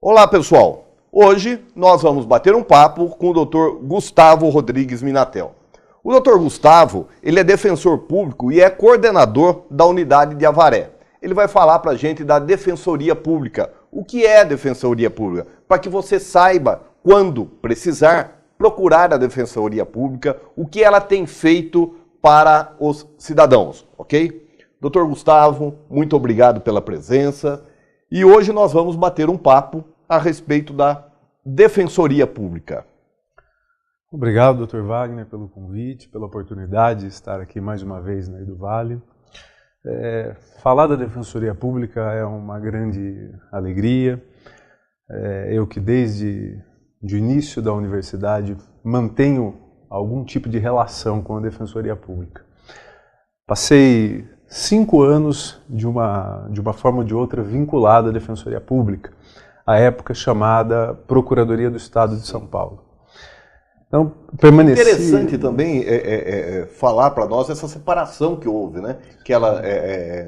Olá, pessoal! Hoje nós vamos bater um papo com o Dr. Gustavo Rodrigues Minatel. O Dr. Gustavo, ele é defensor público e é coordenador da unidade de Avaré. Ele vai falar para a gente da Defensoria Pública. O que é a Defensoria Pública? Para que você saiba, quando precisar, procurar a Defensoria Pública, o que ela tem feito para os cidadãos, ok? Dr. Gustavo, muito obrigado pela presença. E hoje nós vamos bater um papo a respeito da Defensoria Pública. Obrigado, Dr. Wagner, pelo convite, pela oportunidade de estar aqui mais uma vez na EduVale. Falar da Defensoria Pública é uma grande alegria. Eu que desde o início da universidade mantenho algum tipo de relação com a Defensoria Pública. Passei 5 anos de uma forma ou de outra vinculado à Defensoria Pública, à época chamada Procuradoria do Estado de São Paulo. Então, permaneci... Interessante também falar para nós essa separação que houve, né? Que ela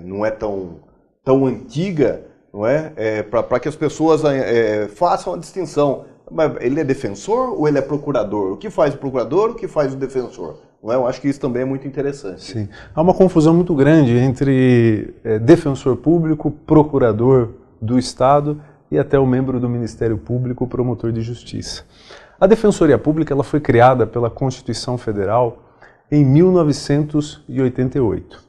não é tão antiga, não é? Para que as pessoas façam a distinção. Mas ele é defensor ou ele é procurador? O que faz o procurador, o que faz o defensor? Não é? Eu acho que isso também é muito interessante. Sim. Há uma confusão muito grande entre defensor público, procurador do Estado e até o membro do Ministério Público, promotor de justiça. A Defensoria Pública ela foi criada pela Constituição Federal em 1988,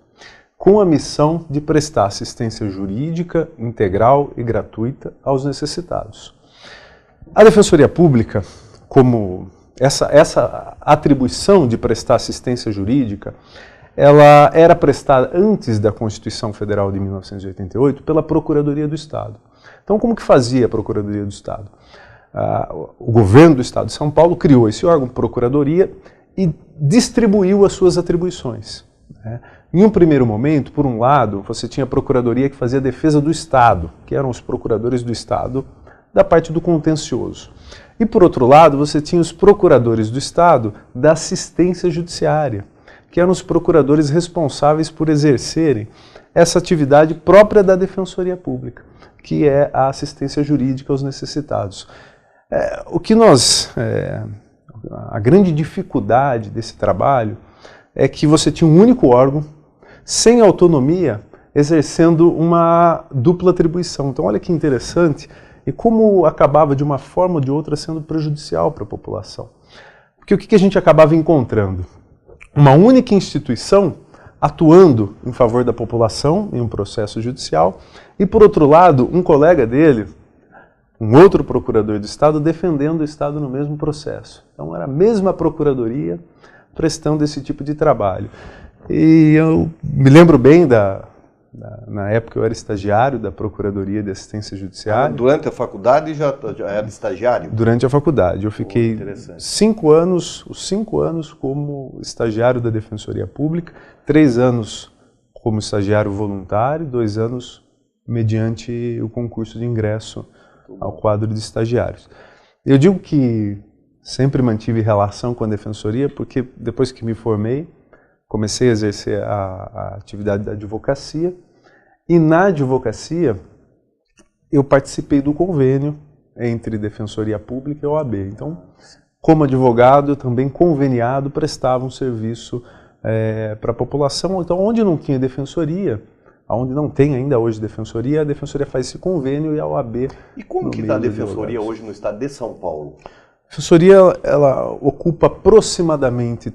com a missão de prestar assistência jurídica integral e gratuita aos necessitados. A Defensoria Pública, como essa atribuição de prestar assistência jurídica, ela era prestada antes da Constituição Federal de 1988 pela Procuradoria do Estado. Então, como que fazia a Procuradoria do Estado? O governo do Estado de São Paulo criou esse órgão, Procuradoria, e distribuiu as suas atribuições. Em um primeiro momento, por um lado, você tinha a Procuradoria que fazia a defesa do Estado, que eram os procuradores do Estado da parte do contencioso. E por outro lado, você tinha os procuradores do Estado da assistência judiciária, que eram os procuradores responsáveis por exercerem essa atividade própria da Defensoria Pública, que é a assistência jurídica aos necessitados. A grande dificuldade desse trabalho é que você tinha um único órgão, sem autonomia, exercendo uma dupla atribuição. Então olha que interessante, e como acabava de uma forma ou de outra sendo prejudicial para a população. Porque o que a gente acabava encontrando? Uma única instituição atuando em favor da população em um processo judicial e, por outro lado, um colega dele, um outro procurador do Estado, defendendo o Estado no mesmo processo. Então era a mesma procuradoria prestando esse tipo de trabalho. E eu me lembro bem na época eu era estagiário da Procuradoria de Assistência Judiciária. Durante a faculdade já era estagiário? Durante a faculdade. Eu fiquei 5 anos como estagiário da Defensoria Pública, 3 anos como estagiário voluntário, 2 anos mediante o concurso de ingresso ao quadro de estagiários. Eu digo que sempre mantive relação com a Defensoria porque depois que me formei, comecei a exercer a atividade da advocacia e na advocacia eu participei do convênio entre Defensoria Pública e OAB. Então, como advogado, eu também conveniado, prestava um serviço para a população. Então, onde não tinha defensoria, onde não tem ainda hoje defensoria, a Defensoria faz esse convênio e a OAB... E como que está a Defensoria hoje no estado de São Paulo? A Defensoria ela ocupa aproximadamente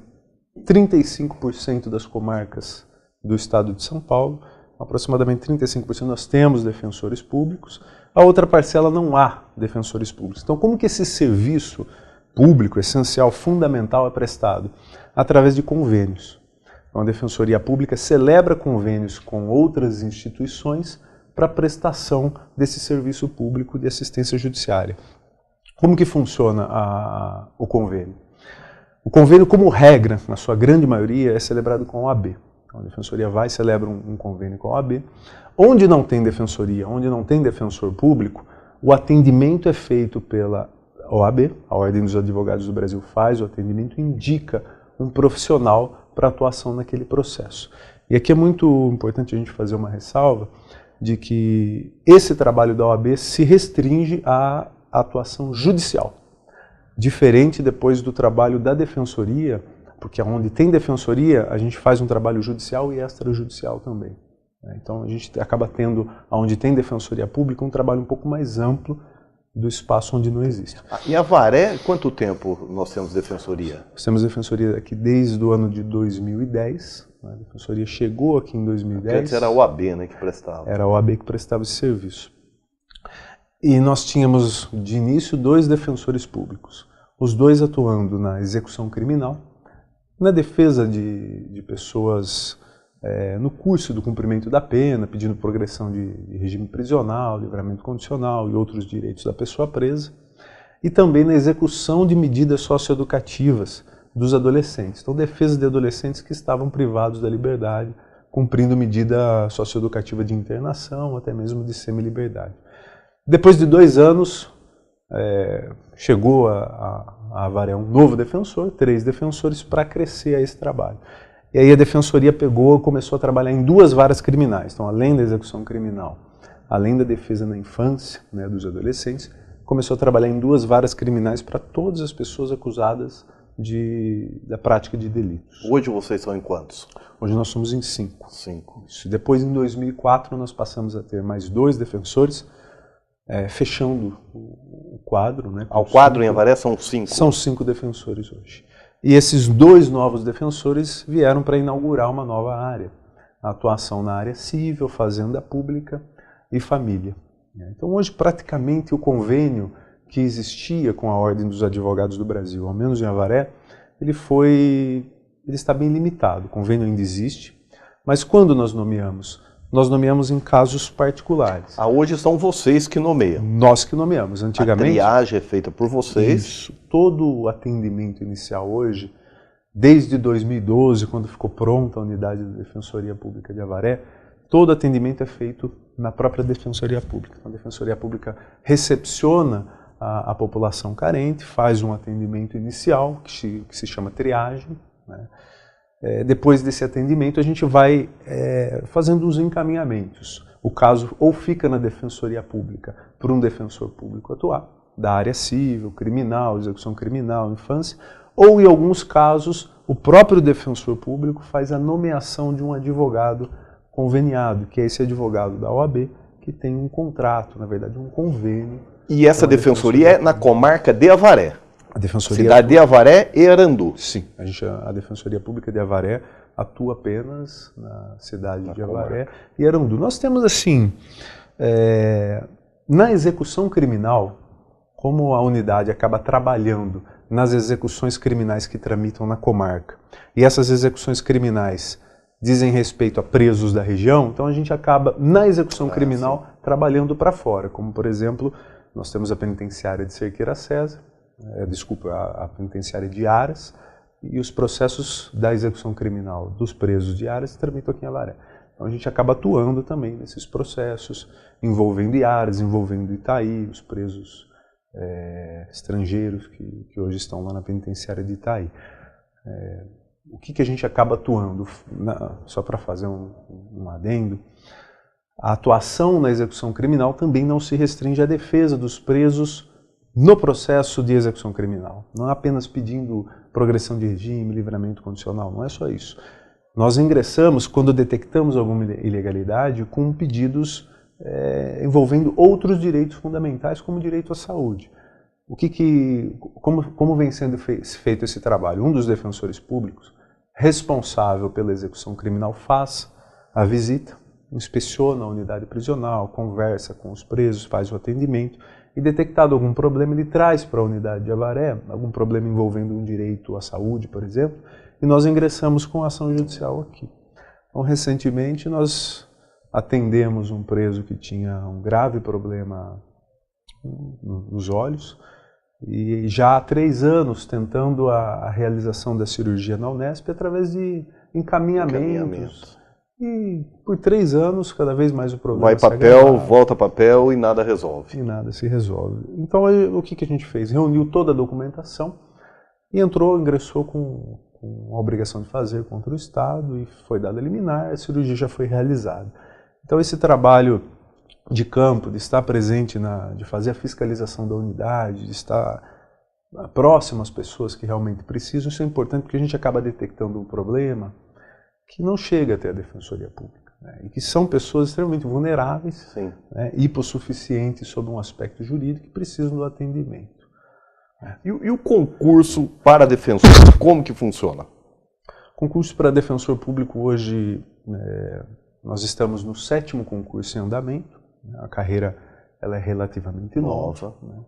35% das comarcas do estado de São Paulo, aproximadamente 35% nós temos defensores públicos, a outra parcela não há defensores públicos. Então, como que esse serviço público, essencial, fundamental, é prestado? Através de convênios. Então, a Defensoria Pública celebra convênios com outras instituições para prestação desse serviço público de assistência judiciária. Como que funciona o convênio? O convênio, como regra, na sua grande maioria, é celebrado com a OAB. Então, a Defensoria vai e celebra um convênio com a OAB. Onde não tem defensoria, onde não tem defensor público, o atendimento é feito pela OAB, a Ordem dos Advogados do Brasil faz o atendimento e indica um profissional para atuação naquele processo. E aqui é muito importante a gente fazer uma ressalva de que esse trabalho da OAB se restringe à atuação judicial, diferente depois do trabalho da defensoria, porque onde tem defensoria a gente faz um trabalho judicial e extrajudicial também. Então a gente acaba tendo, onde tem defensoria pública, um trabalho um pouco mais amplo do espaço onde não existe. Em Avaré, quanto tempo nós temos defensoria? Nós temos defensoria aqui desde o ano de 2010. A defensoria chegou aqui em 2010. Porque antes era a OAB, né, que prestava. Era a OAB que prestava esse serviço. E nós tínhamos, de início, 2 defensores públicos. Os 2 atuando na execução criminal, na defesa de pessoas no curso do cumprimento da pena, pedindo progressão de regime prisional, livramento condicional e outros direitos da pessoa presa, e também na execução de medidas socioeducativas dos adolescentes. Então, defesa de adolescentes que estavam privados da liberdade, cumprindo medida socioeducativa de internação, até mesmo de semi-liberdade. Depois de 2 anos, chegou a Avaré um novo defensor, 3 defensores, para crescer a esse trabalho. E aí a defensoria começou a trabalhar em 2 varas criminais. Então, além da execução criminal, além da defesa na infância, né, dos adolescentes, começou a trabalhar em 2 varas criminais para todas as pessoas acusadas da prática de delitos. Hoje vocês são em quantos? Hoje nós somos em 5. 5. Isso. Depois, em 2004, nós passamos a ter mais 2 defensores, fechando o quadro. Né, ao quadro 5, em Avaré são 5? São 5 defensores hoje. E esses 2 novos defensores vieram para inaugurar uma nova área, a atuação na área civil, fazenda pública e família. Então hoje praticamente o convênio que existia com a Ordem dos Advogados do Brasil, ao menos em Avaré, ele está bem limitado. O convênio ainda existe, mas quando nós nomeamos em casos particulares. Hoje são vocês que nomeiam. Nós que nomeamos. Antigamente, a triagem é feita por vocês. Isso. Todo o atendimento inicial hoje, desde 2012, quando ficou pronta a unidade da Defensoria Pública de Avaré, todo atendimento é feito na própria Defensoria Pública. Então, a Defensoria Pública recepciona a população carente, faz um atendimento inicial, que se chama triagem, né? Depois desse atendimento, a gente vai fazendo os encaminhamentos. O caso ou fica na Defensoria Pública por um defensor público atuar, da área civil, criminal, execução criminal, infância, ou em alguns casos, o próprio defensor público faz a nomeação de um advogado conveniado, que é esse advogado da OAB, que tem um contrato, na verdade, um convênio. E essa defensoria é na comarca de Avaré? A Defensoria Cidade de Avaré e Arandu. Sim, a Defensoria Pública de Avaré atua apenas na cidade de Avaré e Arandu. Nós temos assim, na execução criminal, como a unidade acaba trabalhando nas execuções criminais que tramitam na comarca, e essas execuções criminais dizem respeito a presos da região, então a gente acaba, na execução criminal, trabalhando para fora, como por exemplo, nós temos a penitenciária de Cerqueira César, a penitenciária de Aras, e os processos da execução criminal dos presos de Aras se tramitam aqui em Avaré. Então a gente acaba atuando também nesses processos, envolvendo Aras, envolvendo Itaí, os presos estrangeiros que hoje estão lá na penitenciária de Itaí. O que a gente acaba atuando? Só para fazer um adendo, a atuação na execução criminal também não se restringe à defesa dos presos no processo de execução criminal. Não é apenas pedindo progressão de regime, livramento condicional, não é só isso. Nós ingressamos, quando detectamos alguma ilegalidade, com pedidos envolvendo outros direitos fundamentais, como o direito à saúde. Como vem sendo feito esse trabalho? Um dos defensores públicos, responsável pela execução criminal, faz a visita, inspeciona a unidade prisional, conversa com os presos, faz o atendimento, e detectado algum problema, ele traz para a unidade de Avaré, algum problema envolvendo um direito à saúde, por exemplo, e nós ingressamos com ação judicial aqui. Então, recentemente, nós atendemos um preso que tinha um grave problema nos olhos, e já há 3 anos tentando a realização da cirurgia na Unesp através de encaminhamentos. E por 3 anos, cada vez mais o problema vai papel, volta papel e nada resolve. E nada se resolve. Então, o que a gente fez? Reuniu toda a documentação e ingressou com a obrigação de fazer contra o Estado e foi dada liminar, a cirurgia já foi realizada. Então esse trabalho de campo, de estar presente, de fazer a fiscalização da unidade, de estar próximo às pessoas que realmente precisam, isso é importante porque a gente acaba detectando um problema que não chega até a Defensoria Pública, né? E que são pessoas extremamente vulneráveis, né, hipossuficientes sob um aspecto jurídico que precisam do atendimento. E o concurso para defensor, como que funciona? Concurso para defensor público hoje, nós estamos no 7º concurso em andamento, né? A carreira ela é relativamente nova, né?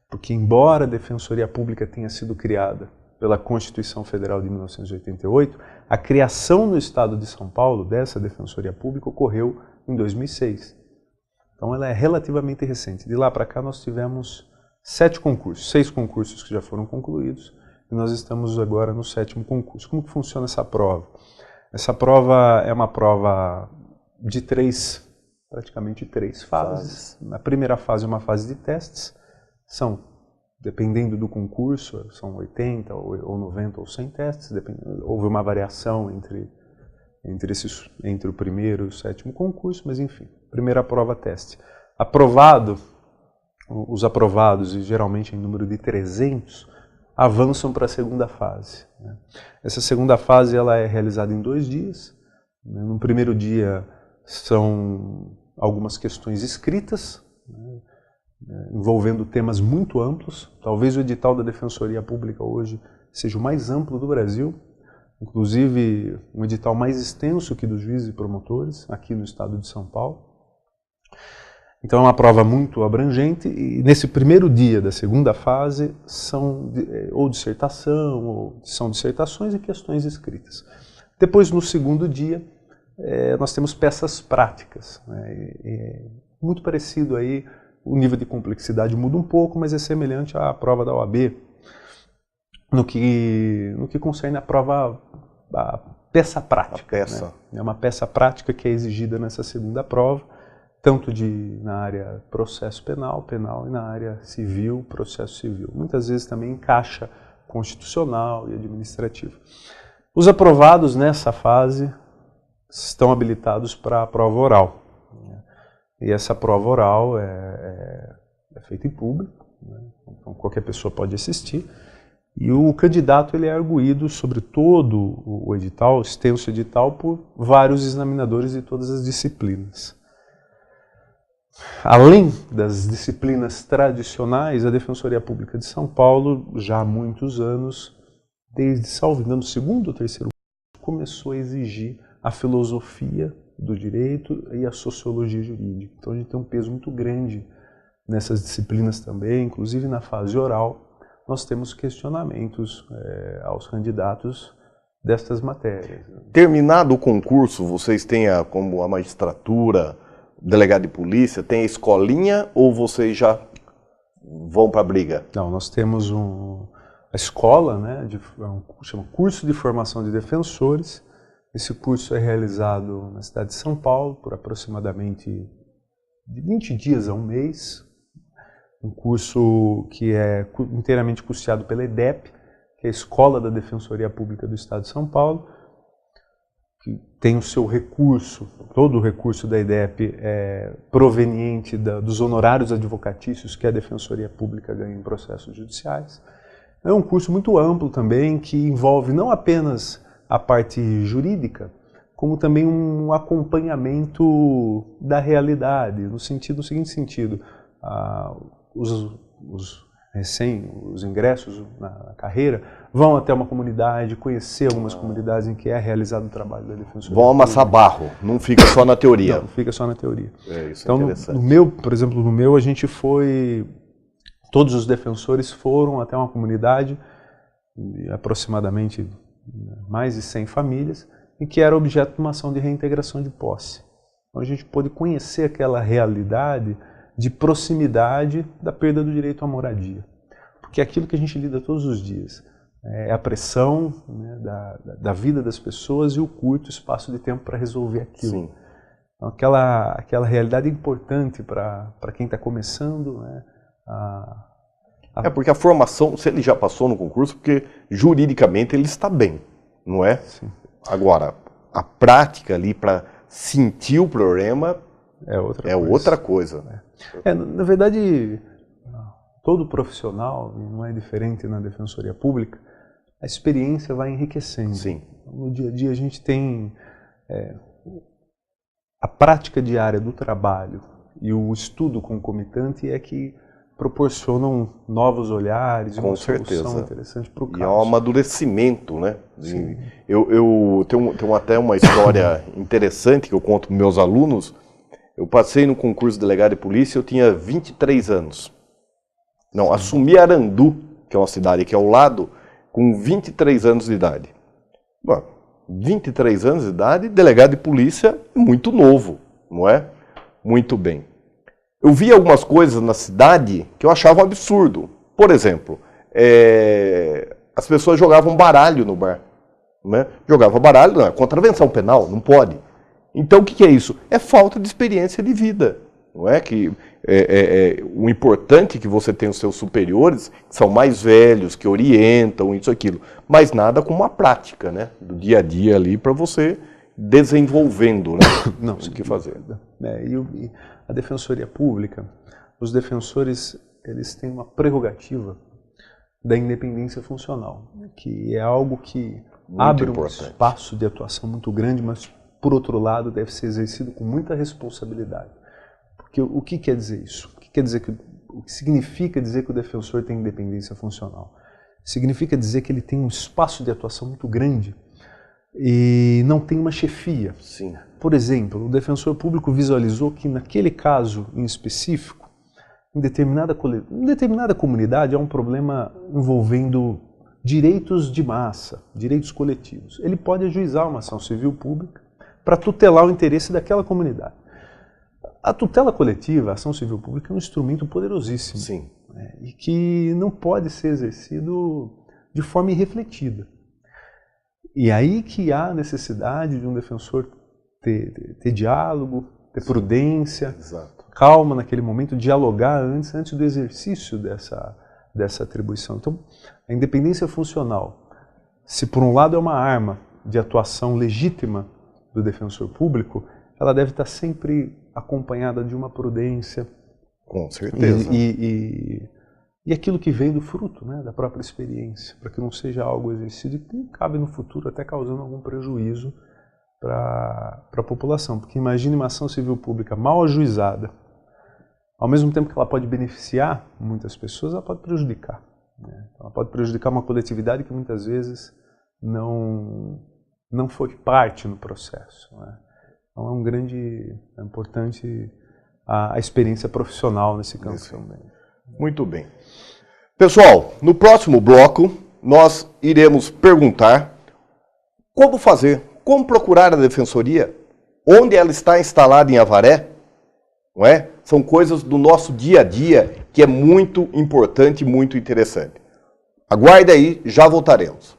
Porque embora a Defensoria Pública tenha sido criada pela Constituição Federal de 1988, a criação no Estado de São Paulo dessa Defensoria Pública ocorreu em 2006. Então ela é relativamente recente. De lá para cá nós tivemos 7 concursos, 6 concursos que já foram concluídos, e nós estamos agora no 7º concurso. Como que funciona essa prova? Essa prova é uma prova de praticamente três fases. A primeira fase é uma fase de testes, dependendo do concurso, são 80 ou 90 ou 100 testes, houve uma variação entre o primeiro e o 7º concurso, mas enfim, primeira prova teste. Os aprovados, e geralmente em número de 300, avançam para a segunda fase, né? Essa segunda fase ela é realizada em 2 dias. Né? No primeiro dia são algumas questões escritas, né, envolvendo temas muito amplos. Talvez o edital da Defensoria Pública hoje seja o mais amplo do Brasil, inclusive um edital mais extenso que dos juízes e promotores, aqui no estado de São Paulo. Então é uma prova muito abrangente e nesse primeiro dia da segunda fase são ou dissertação, ou são dissertações e questões escritas. Depois, no segundo dia, nós temos peças práticas, né? Muito parecido aí, o nível de complexidade muda um pouco, mas é semelhante à prova da OAB, no que concerne a peça prática. Né? É uma peça prática que é exigida nessa segunda prova, tanto na área processo penal e na área civil, processo civil. Muitas vezes também em caixa constitucional e administrativo. Os aprovados nessa fase estão habilitados para a prova oral. E essa prova oral é feita em público, né? Então qualquer pessoa pode assistir. E o candidato ele é arguído sobre todo o edital, o extenso edital, por vários examinadores de todas as disciplinas. Além das disciplinas tradicionais, a Defensoria Pública de São Paulo, já há muitos anos, desde, salvo engano, o 2º ou 3º, começou a exigir a filosofia do direito e a sociologia jurídica. Então a gente tem um peso muito grande nessas disciplinas também, inclusive na fase oral, nós temos questionamentos aos candidatos destas matérias. Terminado o concurso, vocês têm como a magistratura, delegado de polícia, tem a escolinha ou vocês já vão para a briga? Não, nós temos a escola, né, chama Curso de Formação de Defensores. Esse curso é realizado na cidade de São Paulo por aproximadamente de 20 dias a um mês. Um curso que é inteiramente custeado pela EDEP, que é a Escola da Defensoria Pública do Estado de São Paulo, que tem o seu recurso, todo o recurso da EDEP é proveniente dos honorários advocatícios que a Defensoria Pública ganha em processos judiciais. É um curso muito amplo também, que envolve não apenas a parte jurídica, como também um acompanhamento da realidade, no seguinte sentido, os ingressos na carreira vão até uma comunidade, conhecer algumas comunidades em que é realizado o trabalho da Defensoria. Vão amassar barro, não fica só na teoria. Não fica só na teoria. Isso então, é interessante. por exemplo, no meu, a gente todos os defensores foram até uma comunidade, aproximadamente mais de 100 famílias, em que era objeto de uma ação de reintegração de posse. Então a gente pôde conhecer aquela realidade de proximidade da perda do direito à moradia. Porque é aquilo que a gente lida todos os dias. É a pressão, né, da vida das pessoas e o curto espaço de tempo para resolver aquilo. Sim. Então, aquela realidade é importante para quem está começando, né, porque a formação, se ele já passou no concurso, porque juridicamente ele está bem, não é? Sim. Agora, a prática ali para sentir o problema é outra coisa. Outra coisa. Na verdade, todo profissional, não é diferente na Defensoria Pública, a experiência vai enriquecendo. Sim. No dia a dia a gente tem a prática diária do trabalho e o estudo concomitante é que proporcionam novos olhares e uma solução interessante para o caso. E é um amadurecimento, né? Sim. Eu tenho até uma história interessante que eu conto para meus alunos. Eu passei no concurso de delegado de polícia, eu tinha 23 anos. Não, assumi Arandu, que é uma cidade aqui ao lado, com 23 anos de idade. Bom, 23 anos de idade, delegado de polícia, muito novo, não é? Muito bem. Eu vi algumas coisas na cidade que eu achava um absurdo. Por exemplo, as pessoas jogavam baralho no bar. Né? Jogavam baralho, não é contravenção penal, não pode. Então o que é isso? É falta de experiência de vida. Não é que o importante é que você tenha os seus superiores, que são mais velhos, que orientam, isso, aquilo. Mas nada com uma prática, né? Do dia a dia ali para você desenvolvendo, né? Não, o que fazer. E a Defensoria Pública, os defensores, eles têm uma prerrogativa da independência funcional, que é algo que muito abre um espaço de atuação muito grande, mas, por outro lado, deve ser exercido com muita responsabilidade. Porque o que quer dizer isso? O que significa dizer que o defensor tem independência funcional? Significa dizer que ele tem um espaço de atuação muito grande e não tem uma chefia. Sim. Por exemplo, o defensor público visualizou que naquele caso em específico, em determinada comunidade há um problema envolvendo direitos de massa, direitos coletivos. Ele pode ajuizar uma ação civil pública para tutelar o interesse daquela comunidade. A tutela coletiva, a ação civil pública, é um instrumento poderosíssimo. Sim. Né, e que não pode ser exercido de forma irrefletida. E aí que há necessidade de um defensor ter diálogo, ter prudência, exato, calma naquele momento, dialogar antes do exercício dessa atribuição. Então, a independência funcional, se por um lado é uma arma de atuação legítima do defensor público, ela deve estar sempre acompanhada de uma prudência. Com certeza. E aquilo que vem do fruto, né, da própria experiência, para que não seja algo exercido e que cabe no futuro até causando algum prejuízo para a população. Porque imagine uma ação civil pública mal ajuizada, ao mesmo tempo que ela pode beneficiar muitas pessoas, ela pode prejudicar. Né? Ela pode prejudicar uma coletividade que muitas vezes não foi parte no processo. Né? Então é importante a experiência profissional nesse campo também. Muito bem. Pessoal, no próximo bloco nós iremos perguntar como fazer, como procurar a Defensoria, onde ela está instalada em Avaré, não é? São coisas do nosso dia a dia que é muito importante e muito interessante. Aguarde aí, já voltaremos.